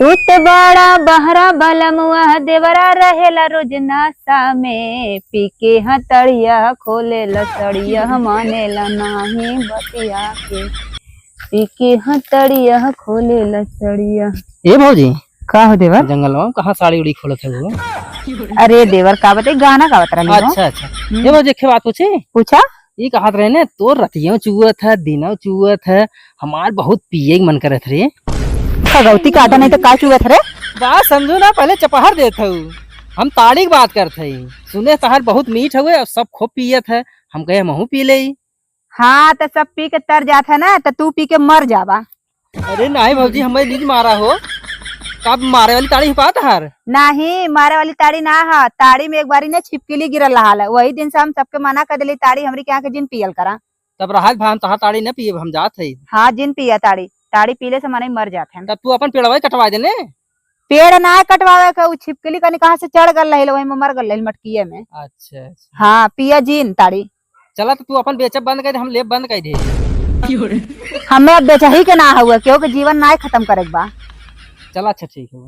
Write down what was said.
तू तो बड़ा बहरा बलमुआ देवरा रहेला रोज नासा में पी के हतड़िया खोले लसड़िया माने ला नाही बतिया के पी के हतड़िया खोले लसड़िया। ए भौजी का हो देवर? जंगल में कहाँ साड़ी उड़ी खोलत है वो? अरे देवर का बते गाना का बता रही हो? अच्छा अच्छा ये भौजी एक बात पूछे। पूछा। ये कहत रहे ने तो रतियों चुअत है दिनों चुअत है हमार बहुत पिए के मन करत रे। खगौती काटा नहीं तो का चुअत रे? बात समझो ना पहले चपहर देत हूँ हम ताड़ी की बात करते ही सुने तहार बहुत मीठ हुए और सब खूब पियत है हम कहे महू पी ले। हाँ तो सब पी के तर जात है ना तो तू पी के मर जावा। अरे नहीं भौजी हमें लीज मारा हो कब मारे वाली ताड़ी पात हर नहीं मारे वाली ताड़ी ना है। ताड़ी में एक बारी ने छिपकली गिरल रहा वही दिन से हम सबके मना कर दिली ताड़ी हमरी के यहाँ के जिन पियल करा। तब रहा भान तहार ताड़ी न पिए हम जात है। हाँ जिन पिया ताड़ी ताड़ी पीले से माने मर जाते हैं। तब तू अपन पेड़वा कटवा देने। पेड़ ना कटवावे का छिपकली कनी कहाँ से चढ़ गल रही वही में मर गल रही मटकिए में। अच्छा हाँ पिया जिन ताड़ी। चला तो तू अपन बेचब बंद कर दे हम लेब बंद कर दे। हमें अब बेचा ही के ना हुआ क्योंकि जीवन ना खत्म करे बा। चला अच्छा ठीक है।